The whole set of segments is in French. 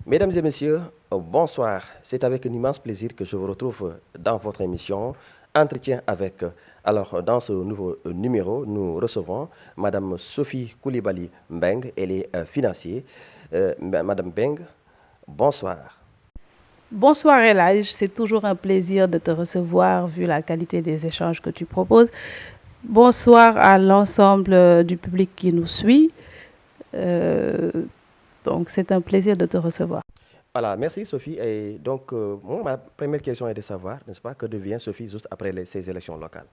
Mesdames et messieurs, bonsoir. C'est avec un immense plaisir que je vous retrouve dans votre émission Entretien avec. Alors, dans ce nouveau numéro, nous recevons Madame Sophie Koulibaly Mbeng, elle est financière. Madame Mbeng, bonsoir. Bonsoir Elage, c'est toujours un plaisir de te recevoir vu la qualité des échanges que tu proposes. Bonsoir à l'ensemble du public qui nous suit. Euh, donc c'est un plaisir de te recevoir. Voilà, merci Sophie. Et donc, moi, ma première question est de savoir, n'est-ce pas, que devient Sophie juste après ces élections locales?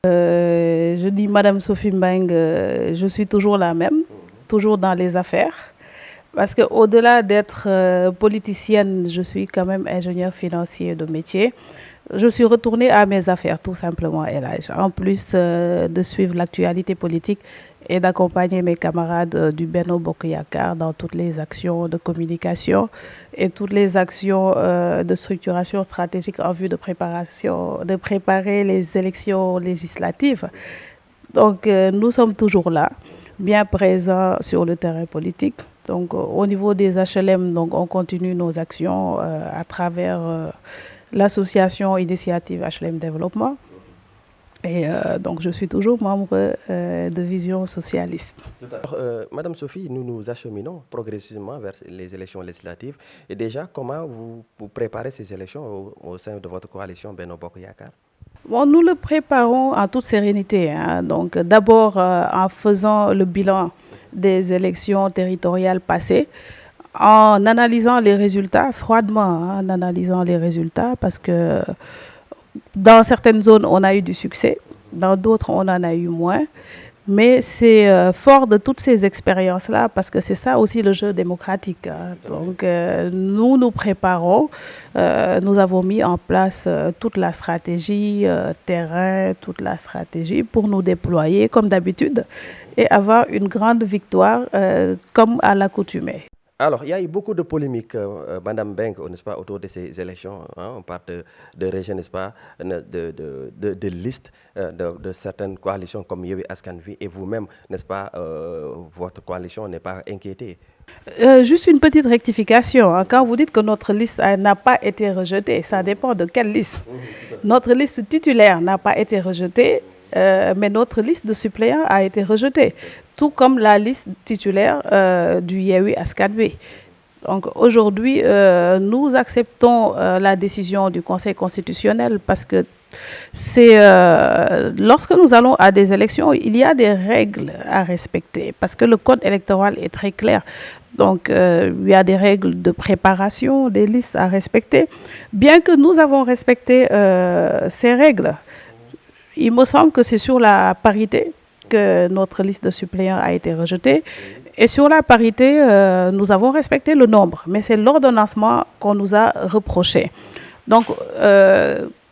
Je dis Madame Sophie Mbeng, je suis toujours la même, toujours dans les affaires. Parce qu'au-delà d'être politicienne, je suis quand même ingénieur financier de métier. Je suis retournée à mes affaires, tout simplement, Elage. En plus de suivre l'actualité politique et d'accompagner mes camarades du Benno Bokk dans toutes les actions de communication et toutes les actions de structuration stratégique en vue de préparer les élections législatives. Donc, nous sommes toujours là, bien présents sur le terrain politique. Donc, au niveau des HLM, donc, on continue nos actions à travers l'association Initiative HLM Développement. Et donc, je suis toujours membre de Vision Socialiste. Alors, Madame Sophie, nous nous acheminons progressivement vers les élections législatives. Et déjà, comment vous préparez ces élections au sein de votre coalition Benno Bokk Yakaar? Bon, nous le préparons en toute sérénité, hein. Donc, d'abord, en faisant le bilan des élections territoriales passées, en analysant les résultats froidement, hein, en analysant les résultats, parce que dans certaines zones, on a eu du succès, dans d'autres, on en a eu moins. Mais c'est fort de toutes ces expériences-là, parce que c'est ça aussi le jeu démocratique, hein. Donc, nous nous préparons, nous avons mis en place toute la stratégie terrain, toute la stratégie pour nous déployer comme d'habitude et avoir une grande victoire comme à l'accoutumée. Alors, il y a eu beaucoup de polémiques, Madame Mbeng, n'est-ce pas, autour de ces élections, hein. On parle de régions, n'est-ce pas, de listes de certaines coalitions comme Yewwi Askan Wi et vous-même, n'est-ce pas, votre coalition n'est pas inquiétée. Juste une petite rectification, hein. Quand vous dites que notre liste n'a pas été rejetée, ça dépend de quelle liste. Notre liste titulaire n'a pas été rejetée, mais notre liste de suppléants a été rejetée, tout comme la liste titulaire du Yewwi Askan Wi. Donc aujourd'hui, nous acceptons la décision du Conseil constitutionnel parce que c'est lorsque nous allons à des élections, il y a des règles à respecter parce que le code électoral est très clair. Donc il y a des règles de préparation, des listes à respecter. Bien que nous avons respecté ces règles, il me semble que c'est sur la parité que notre liste de suppléants a été rejetée. Et sur la parité, nous avons respecté le nombre, mais c'est l'ordonnancement qu'on nous a reproché. Donc,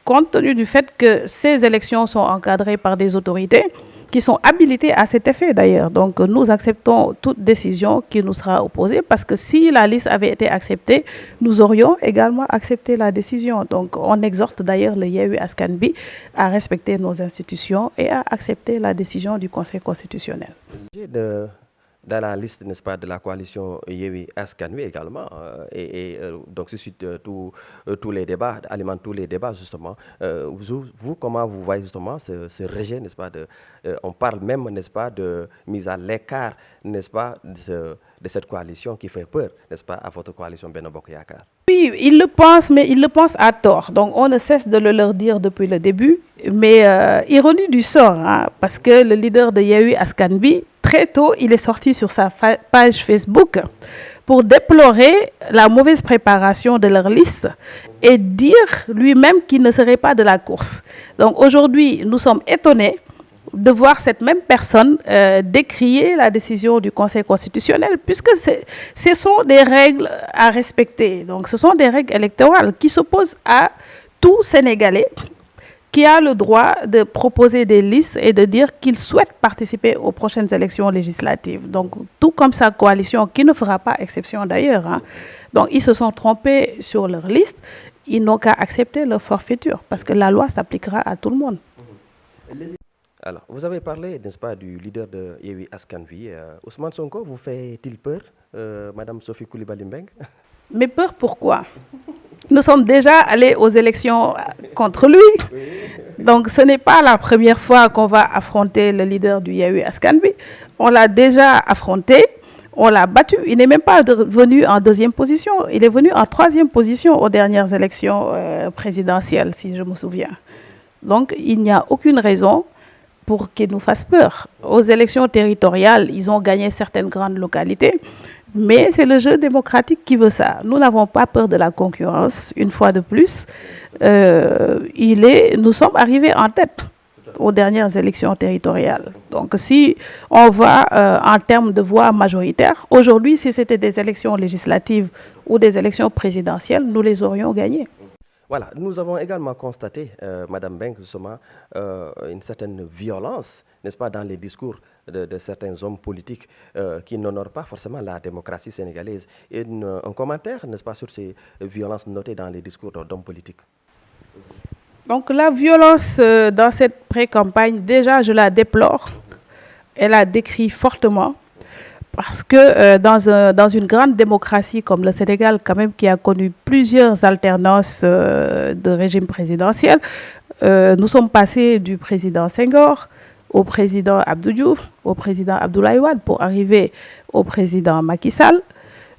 compte tenu du fait que ces élections sont encadrées par des autorités qui sont habilitées à cet effet d'ailleurs, donc nous acceptons toute décision qui nous sera opposée parce que si la liste avait été acceptée, nous aurions également accepté la décision. Donc, on exhorte d'ailleurs le Yewwi Askan Wi à respecter nos institutions et à accepter la décision du Conseil constitutionnel. De, dans la liste, n'est-ce pas, de la coalition Yewwi Askan Wi également, donc suscite tous les débats, alimente tous les débats justement. Vous, comment vous voyez justement ce rejet, n'est-ce pas, on parle même, n'est-ce pas, de mise à l'écart, n'est-ce pas, de cette coalition qui fait peur, n'est-ce pas, à votre coalition Benno Bokk Yakaar? Oui, ils le pensent, mais ils le pensent à tort. Donc, on ne cesse de le leur dire depuis le début. Mais ironie du sort, hein, parce que le leader de Yewwi Askan Wi, très tôt, il est sorti sur sa page Facebook pour déplorer la mauvaise préparation de leur liste et dire lui-même qu'il ne serait pas de la course. Donc, aujourd'hui, nous sommes étonnés de voir cette même personne décrier la décision du Conseil constitutionnel, puisque ce sont des règles à respecter. Donc, ce sont des règles électorales qui s'opposent à tout Sénégalais qui a le droit de proposer des listes et de dire qu'il souhaite participer aux prochaines élections législatives. Donc, tout comme sa coalition, qui ne fera pas exception d'ailleurs, hein. Donc, ils se sont trompés sur leur liste. Ils n'ont qu'à accepter leur forfaiture, parce que la loi s'appliquera à tout le monde. Alors, vous avez parlé, n'est-ce pas, du leader de Yewwi Askan Wi. Ousmane Sonko vous fait-il peur, Madame Sophie Koulibaly Mbeng? Mais peur pourquoi? Nous sommes déjà allés aux élections contre lui. Donc ce n'est pas la première fois qu'on va affronter le leader du Yewwi Askan Wi. On l'a déjà affronté, on l'a battu. Il n'est même pas venu en deuxième position, il est venu en troisième position aux dernières élections présidentielles, si je me souviens. Donc il n'y a aucune raison pour qu'il nous fasse peur. Aux élections territoriales, ils ont gagné certaines grandes localités, mais c'est le jeu démocratique qui veut ça. Nous n'avons pas peur de la concurrence, une fois de plus. Nous sommes arrivés en tête aux dernières élections territoriales. Donc si on va en termes de voix majoritaires, aujourd'hui, si c'était des élections législatives ou des élections présidentielles, nous les aurions gagnées. Voilà, nous avons également constaté, Madame Mbengue, justement, une certaine violence, n'est-ce pas, dans les discours de certains hommes politiques qui n'honorent pas forcément la démocratie sénégalaise. Et un commentaire, n'est-ce pas, sur ces violences notées dans les discours d'hommes politiques? Donc la violence dans cette pré-campagne, déjà, je la déplore. Elle la décrit fortement. Parce que dans une grande démocratie comme le Sénégal, quand même, qui a connu plusieurs alternances de régime présidentiel, nous sommes passés du président Senghor au président Abdou Diouf, au président Abdoulaye Wade, pour arriver au président Macky Sall,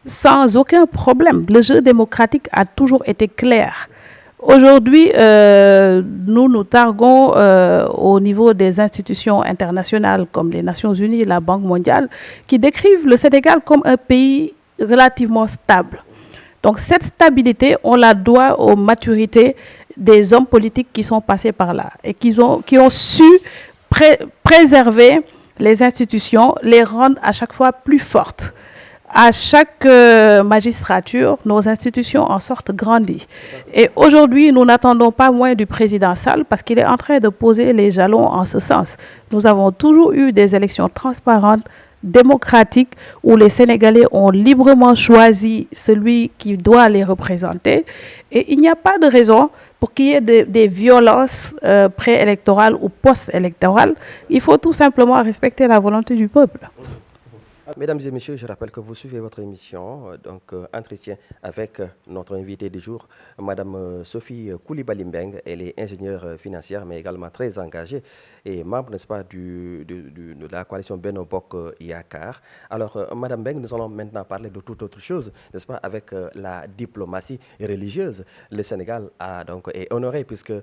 sans aucun problème. Le jeu démocratique a toujours été clair. Aujourd'hui, nous nous targuons au niveau des institutions internationales comme les Nations Unies, la Banque mondiale, qui décrivent le Sénégal comme un pays relativement stable. Donc cette stabilité, on la doit aux maturités des hommes politiques qui sont passés par là et qui ont su préserver les institutions, les rendre à chaque fois plus fortes. À chaque magistrature, nos institutions en sortent grandies. Et aujourd'hui, nous n'attendons pas moins du président Sall parce qu'il est en train de poser les jalons en ce sens. Nous avons toujours eu des élections transparentes, démocratiques, où les Sénégalais ont librement choisi celui qui doit les représenter. Et il n'y a pas de raison pour qu'il y ait des violences préélectorales ou post-électorales. Il faut tout simplement respecter la volonté du peuple. Mesdames et messieurs, je rappelle que vous suivez votre émission, Entretien avec notre invitée du jour, Madame Sophie Coulibaly Mbengue. Elle est ingénieure financière, mais également très engagée et membre, n'est-ce pas, de la coalition Benno Bokk Yakaar. Alors, Madame Mbengue, nous allons maintenant parler de toute autre chose, n'est-ce pas, avec la diplomatie religieuse. Le Sénégal est honoré puisque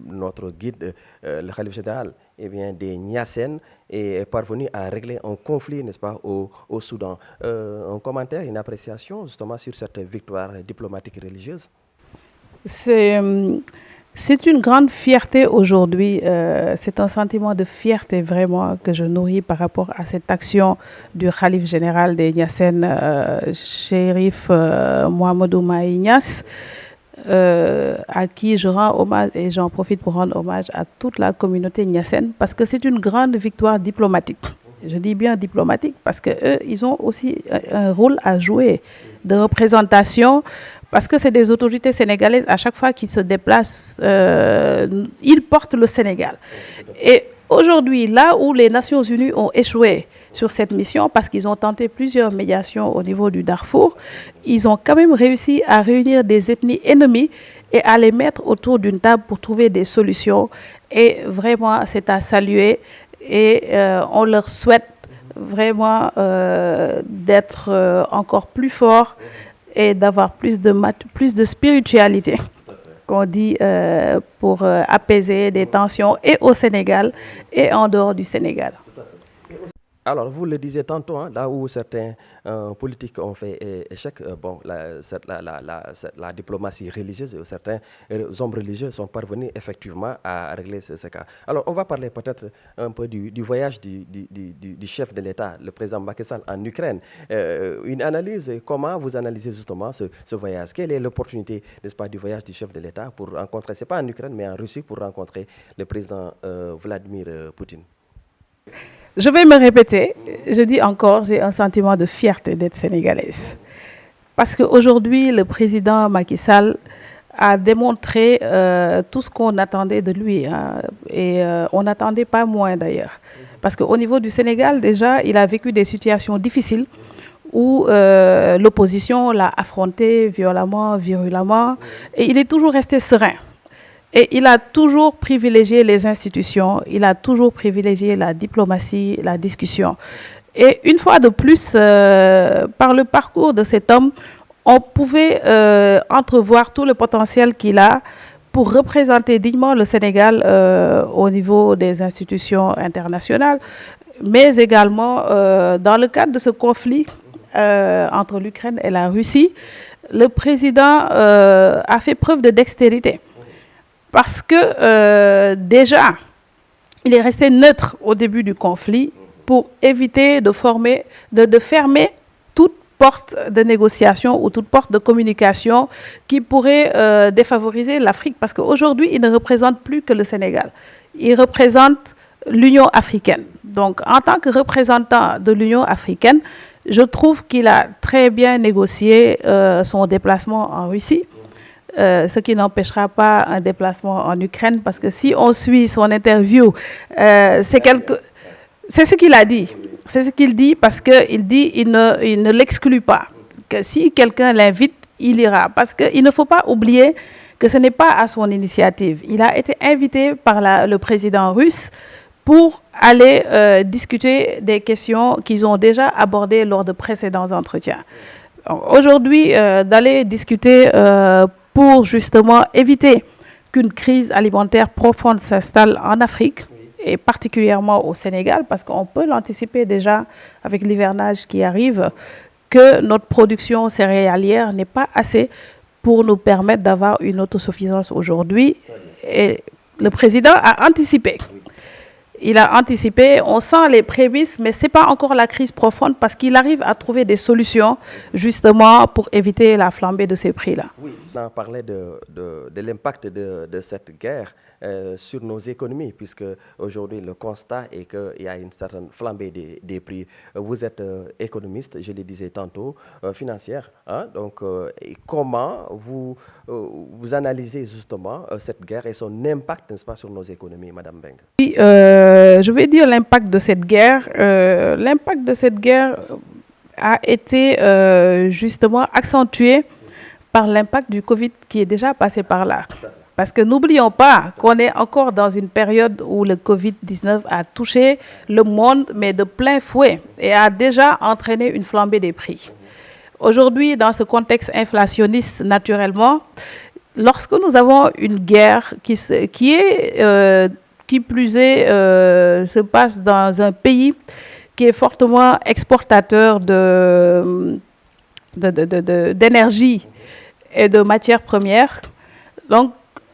notre guide, le Khalife général, des Niassènes, est parvenu à régler un conflit, n'est-ce pas, au Soudan. Un commentaire, une appréciation justement sur cette victoire diplomatique religieuse? C'est une grande fierté aujourd'hui. C'est un sentiment de fierté vraiment que je nourris par rapport à cette action du Khalife général des Niassènes, Chérif Mouhamadou Mahi Niass, à qui je rends hommage et j'en profite pour rendre hommage à toute la communauté niassène parce que c'est une grande victoire diplomatique. Je dis bien diplomatique parce qu'eux, ils ont aussi un rôle à jouer de représentation parce que c'est des autorités sénégalaises, à chaque fois qu'ils se déplacent, ils portent le Sénégal. Et aujourd'hui, là où les Nations Unies ont échoué sur cette mission, parce qu'ils ont tenté plusieurs médiations au niveau du Darfour, ils ont quand même réussi à réunir des ethnies ennemies et à les mettre autour d'une table pour trouver des solutions. Et vraiment, c'est à saluer et on leur souhaite vraiment d'être encore plus forts et d'avoir plus de spiritualité, qu'on dit, pour apaiser des tensions et au Sénégal et en dehors du Sénégal. Alors, vous le disiez tantôt, là où certains politiques ont fait échec, la diplomatie religieuse et certains hommes religieux sont parvenus effectivement à régler ce cas. Alors, on va parler peut-être un peu du voyage du chef de l'État, le président Macky Sall, en Ukraine. Une analyse, comment vous analysez justement ce voyage? Quelle est l'opportunité, n'est-ce pas, du voyage du chef de l'État pour rencontrer, c'est pas en Ukraine, mais en Russie, pour rencontrer le président Vladimir Poutine? Je vais me répéter, je dis encore, j'ai un sentiment de fierté d'être sénégalaise. Parce qu'aujourd'hui, le président Macky Sall a démontré tout ce qu'on attendait de lui. Et on n'attendait pas moins d'ailleurs. Parce qu'au niveau du Sénégal, déjà, il a vécu des situations difficiles où l'opposition l'a affronté violemment, virulemment, et il est toujours resté serein. Et il a toujours privilégié les institutions, il a toujours privilégié la diplomatie, la discussion. Et une fois de plus, par le parcours de cet homme, on pouvait entrevoir tout le potentiel qu'il a pour représenter dignement le Sénégal au niveau des institutions internationales, mais également dans le cadre de ce conflit entre l'Ukraine et la Russie. Le président a fait preuve de dextérité parce que déjà, il est resté neutre au début du conflit pour éviter de fermer toute porte de négociation ou toute porte de communication qui pourrait défavoriser l'Afrique. Parce qu'aujourd'hui, il ne représente plus que le Sénégal. Il représente l'Union africaine. Donc, en tant que représentant de l'Union africaine, je trouve qu'il a très bien négocié son déplacement en Russie. Ce qui n'empêchera pas un déplacement en Ukraine, parce que si on suit son interview, c'est ce qu'il a dit. C'est ce qu'il dit, parce qu'il dit qu'il ne l'exclut pas. Que si quelqu'un l'invite, il ira. Parce qu'il ne faut pas oublier que ce n'est pas à son initiative. Il a été invité par le président russe pour aller discuter des questions qu'ils ont déjà abordées lors de précédents entretiens. Aujourd'hui, d'aller discuter pour justement éviter qu'une crise alimentaire profonde s'installe en Afrique, et particulièrement au Sénégal, parce qu'on peut l'anticiper déjà avec l'hivernage qui arrive, que notre production céréalière n'est pas assez pour nous permettre d'avoir une autosuffisance aujourd'hui. Et le président a anticipé. Il a anticipé, on sent les prémices, mais ce n'est pas encore la crise profonde parce qu'il arrive à trouver des solutions justement pour éviter la flambée de ces prix-là. Oui, on parlait de l'impact de cette guerre sur nos économies, puisque aujourd'hui le constat est qu'il y a une certaine flambée des prix. Vous êtes économiste, je le disais tantôt, financière. Hein, donc, comment vous analysez justement cette guerre et son impact, n'est-ce pas, sur nos économies, Madame Beng? Oui, je vais dire l'impact de cette guerre. L'impact de cette guerre a été justement accentué par l'impact du Covid qui est déjà passé par là. Parce que n'oublions pas qu'on est encore dans une période où le Covid-19 a touché le monde, mais de plein fouet, et a déjà entraîné une flambée des prix. Aujourd'hui, dans ce contexte inflationniste, naturellement, lorsque nous avons une guerre qui plus est, se passe dans un pays qui est fortement exportateur d'énergie et de matières premières, donc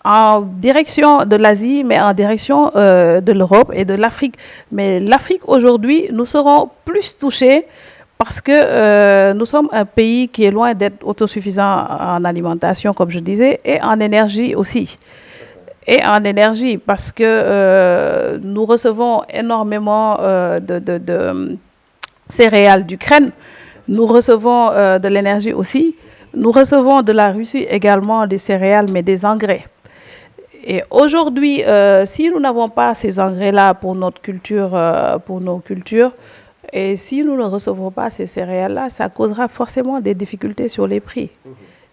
en direction de l'Asie, mais en direction de l'Europe et de l'Afrique. Mais l'Afrique, aujourd'hui, nous serons plus touchés parce que nous sommes un pays qui est loin d'être autosuffisant en alimentation, comme je disais, et en énergie aussi. Et en énergie, parce que nous recevons énormément de céréales d'Ukraine, nous recevons de l'énergie aussi, nous recevons de la Russie également des céréales, mais des engrais. Et aujourd'hui, si nous n'avons pas ces engrais-là pour notre culture, pour nos cultures, et si nous ne recevons pas ces céréales-là, ça causera forcément des difficultés sur les prix.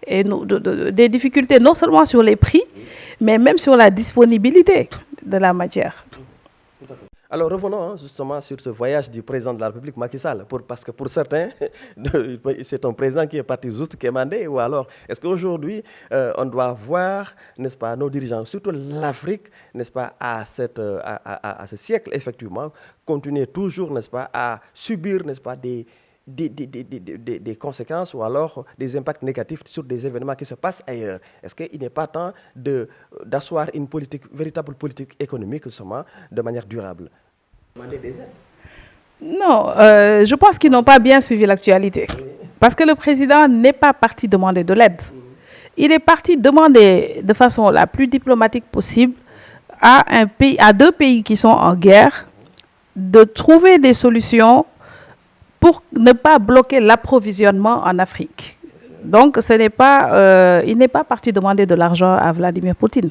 Et des difficultés non seulement sur les prix, mais même sur la disponibilité de la matière. Alors revenons justement sur ce voyage du président de la République, Macky Sall, parce que pour certains, c'est un président qui est parti juste quémander, ou alors est-ce qu'aujourd'hui, on doit voir, n'est-ce pas, nos dirigeants, surtout l'Afrique, n'est-ce pas, à ce siècle, effectivement, continuer toujours, n'est-ce pas, à subir, n'est-ce pas, des conséquences ou alors des impacts négatifs sur des événements qui se passent ailleurs. Est-ce qu'il n'est pas temps d'asseoir une véritable politique économique justement, de manière durable? Non, je pense qu'ils n'ont pas bien suivi l'actualité. Parce que le président n'est pas parti demander de l'aide. Il est parti demander de façon la plus diplomatique possible à deux pays qui sont en guerre de trouver des solutions pour ne pas bloquer l'approvisionnement en Afrique. Donc, il n'est pas parti demander de l'argent à Vladimir Poutine.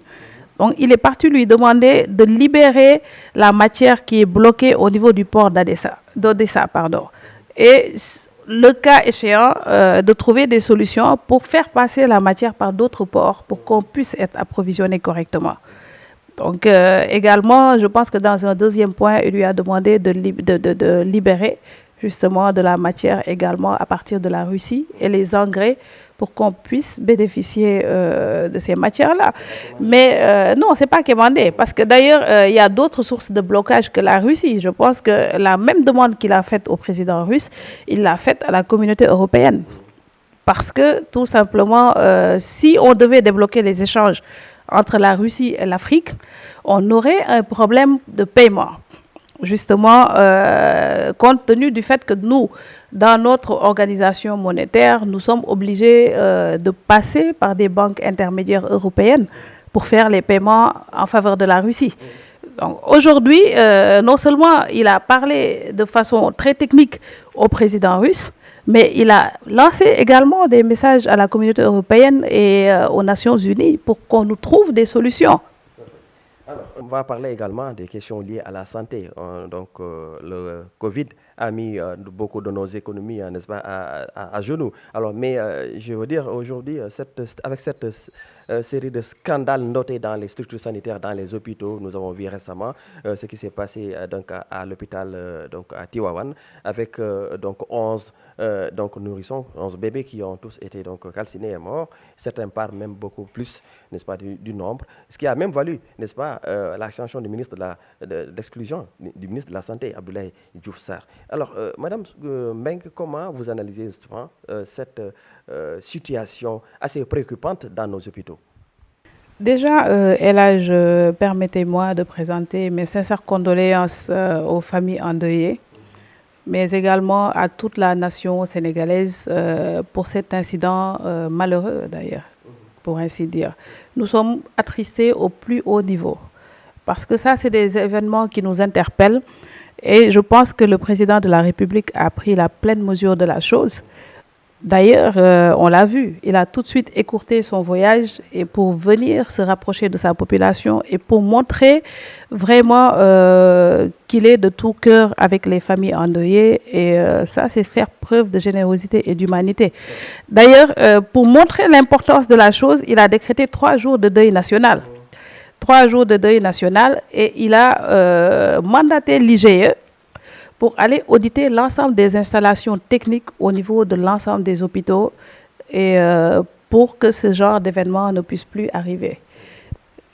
Donc, il est parti lui demander de libérer la matière qui est bloquée au niveau du port d'Odessa. Et le cas échéant, de trouver des solutions pour faire passer la matière par d'autres ports pour qu'on puisse être approvisionné correctement. Donc également, je pense que dans un deuxième point, il lui a demandé de libérer justement de la matière également à partir de la Russie et les engrais pour qu'on puisse bénéficier de ces matières-là. Mais non, ce n'est pas commandé, parce que d'ailleurs, il y a d'autres sources de blocage que la Russie. Je pense que la même demande qu'il a faite au président russe, il l'a faite à la communauté européenne. Parce que tout simplement, si on devait débloquer les échanges entre la Russie et l'Afrique, on aurait un problème de paiement. Justement, compte tenu du fait que nous, dans notre organisation monétaire, nous sommes obligés de passer par des banques intermédiaires européennes pour faire les paiements en faveur de la Russie. Donc aujourd'hui, non seulement il a parlé de façon très technique au président russe, mais il a lancé également des messages à la communauté européenne et aux Nations Unies pour qu'on nous trouve des solutions. Alors, on va parler également des questions liées à la santé. Le Covid a mis beaucoup de nos économies, n'est-ce pas, à genoux. Alors, mais je veux dire, aujourd'hui, avec cette série de scandales notés dans les structures sanitaires, dans les hôpitaux, nous avons vu récemment ce qui s'est passé à l'hôpital à Tivaouane, avec 11 nourrissons, 11 bébés qui ont tous été calcinés et morts. Certains parlent même beaucoup plus, n'est-ce pas, du nombre. Ce qui a même valu, n'est-ce pas, la sanction du ministre de l'exclusion du ministre de la Santé, Abdoulaye Diouf Sarr. Alors, Madame Mbengue, comment vous analysez justement cette situation assez préoccupante dans nos hôpitaux? Déjà, Elhadj, permettez-moi de présenter mes sincères condoléances aux familles endeuillées, mais également à toute la nation sénégalaise pour cet incident malheureux d'ailleurs, pour ainsi dire. Nous sommes attristés au plus haut niveau, parce que ça, c'est des événements qui nous interpellent, et je pense que le président de la République a pris la pleine mesure de la chose. D'ailleurs, on l'a vu, il a tout de suite écourté son voyage et pour venir se rapprocher de sa population et pour montrer vraiment qu'il est de tout cœur avec les familles endeuillées. Et ça, c'est faire preuve de générosité et d'humanité. D'ailleurs, pour montrer l'importance de la chose, il a décrété 3 jours de deuil national. 3 jours de deuil national et il a mandaté l'IGE pour aller auditer l'ensemble des installations techniques au niveau de l'ensemble des hôpitaux et pour que ce genre d'événement ne puisse plus arriver.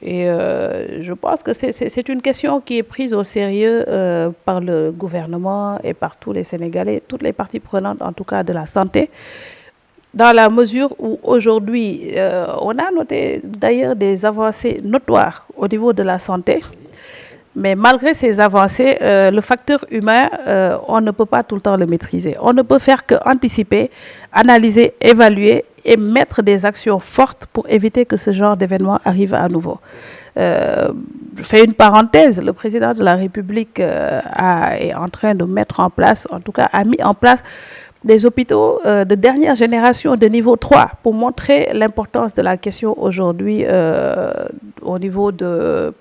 Et je pense que c'est une question qui est prise au sérieux par le gouvernement et par tous les Sénégalais, toutes les parties prenantes en tout cas de la santé, dans la mesure où aujourd'hui, on a noté d'ailleurs des avancées notoires au niveau de la santé. Mais malgré ces avancées, le facteur humain, on ne peut pas tout le temps le maîtriser. On ne peut faire qu'anticiper, analyser, évaluer et mettre des actions fortes pour éviter que ce genre d'événement arrive à nouveau. Je fais une parenthèse, le président de la République est en train de mettre en place, en tout cas a mis en place des hôpitaux de dernière génération de niveau 3 pour montrer l'importance de la question aujourd'hui au niveau de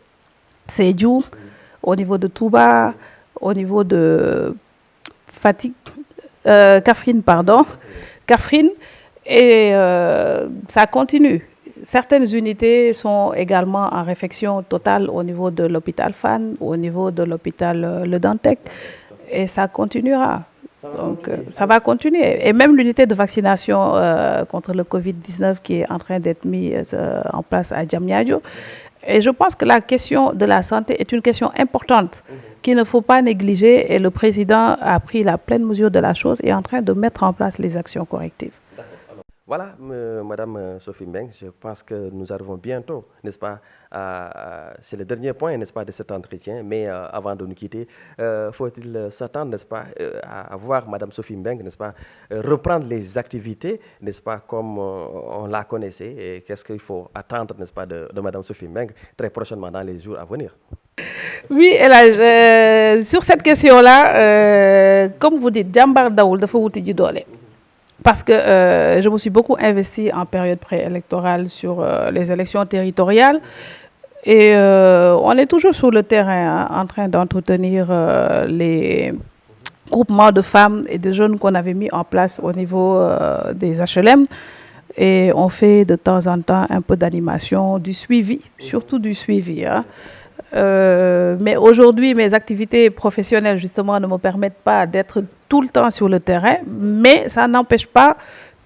Sédhiou, au niveau de Touba, au niveau de Kaffrine, Kaffrine, et ça continue. Certaines unités sont également en réfection totale au niveau de l'hôpital Fann, au niveau de l'hôpital Le Dantec, et ça continuera. Donc, ça va continuer. Et même l'unité de vaccination contre le Covid-19 qui est en train d'être mise en place à Diamniadio. Et je pense que la question de la santé est une question importante qu'il ne faut pas négliger et le président a pris la pleine mesure de la chose et est en train de mettre en place les actions correctives. Voilà, Madame Sophie Mbengue, je pense que nous arrivons bientôt, n'est-ce pas, c'est le dernier point, n'est-ce pas, de cet entretien, mais avant de nous quitter, faut-il s'attendre, n'est-ce pas, à voir Madame Sophie Mbengue, n'est-ce pas, reprendre les activités, n'est-ce pas, comme on la connaissait, et qu'est-ce qu'il faut attendre, n'est-ce pas, de Madame Sophie Mbengue très prochainement dans les jours à venir? Oui, Elhadj, sur cette question-là, comme vous dites, Jambar Daoul dafa wuti ji doole. Parce que je me suis beaucoup investie en période préélectorale sur les élections territoriales et on est toujours sur le terrain en train d'entretenir les groupement de femmes et de jeunes qu'on avait mis en place au niveau des HLM. Et on fait de temps en temps un peu d'animation, du suivi, surtout du suivi. Hein. Mais aujourd'hui, mes activités professionnelles, justement, ne me permettent pas d'être tout le temps sur le terrain, mais ça n'empêche pas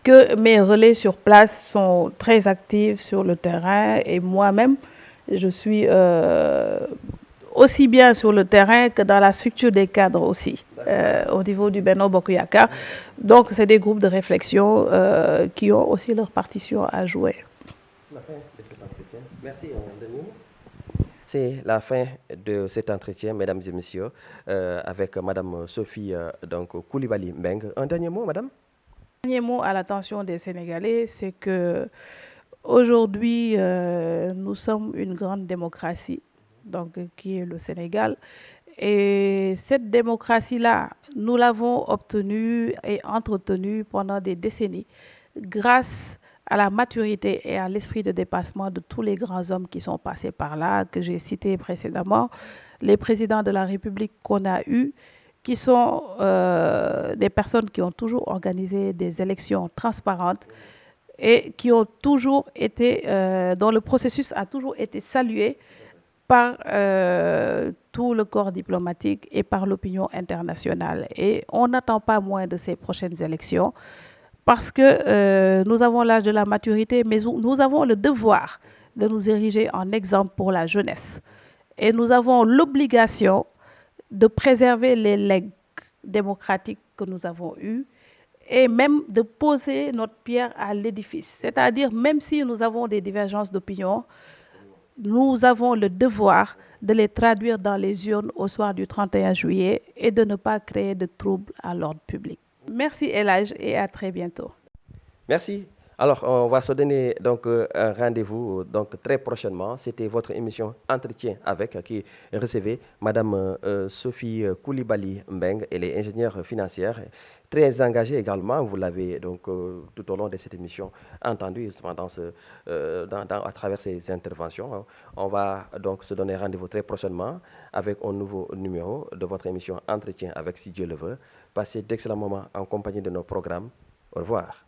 que mes relais sur place sont très actifs sur le terrain et moi-même, je suis aussi bien sur le terrain que dans la structure des cadres aussi, au niveau du Benno Bokk Yakaar. Donc, c'est des groupes de réflexion qui ont aussi leur partition à jouer. La fin de cet entretien. Merci, Denis. C'est la fin de cet entretien, mesdames et messieurs, avec Madame Sophie Coulibaly Mbeng. Un dernier mot, Madame? Un dernier mot à l'attention des Sénégalais, c'est que aujourd'hui, nous sommes une grande démocratie, donc qui est le Sénégal. Et cette démocratie-là, nous l'avons obtenue et entretenue pendant des décennies grâce à la maturité et à l'esprit de dépassement de tous les grands hommes qui sont passés par là, que j'ai cités précédemment, les présidents de la République qu'on a eus, qui sont des personnes qui ont toujours organisé des élections transparentes et qui ont toujours été, dont le processus a toujours été salué par tout le corps diplomatique et par l'opinion internationale. Et on n'attend pas moins de ces prochaines élections parce que nous avons l'âge de la maturité, mais nous avons le devoir de nous ériger en exemple pour la jeunesse. Et nous avons l'obligation de préserver les legs démocratiques que nous avons eus et même de poser notre pierre à l'édifice. C'est-à-dire, même si nous avons des divergences d'opinion, nous avons le devoir de les traduire dans les urnes au soir du 31 juillet et de ne pas créer de troubles à l'ordre public. Merci El Hadj et à très bientôt. Merci. Alors, on va se donner donc un rendez-vous donc très prochainement. C'était votre émission Entretien avec qui recevait Madame Sophie Coulibaly Mbeng. Elle est ingénieure financière, très engagée également. Vous l'avez donc tout au long de cette émission entendu justement à travers ces interventions. On va donc se donner rendez-vous très prochainement avec un nouveau numéro de votre émission Entretien avec, si Dieu le veut. Passez d'excellents moments en compagnie de nos programmes. Au revoir.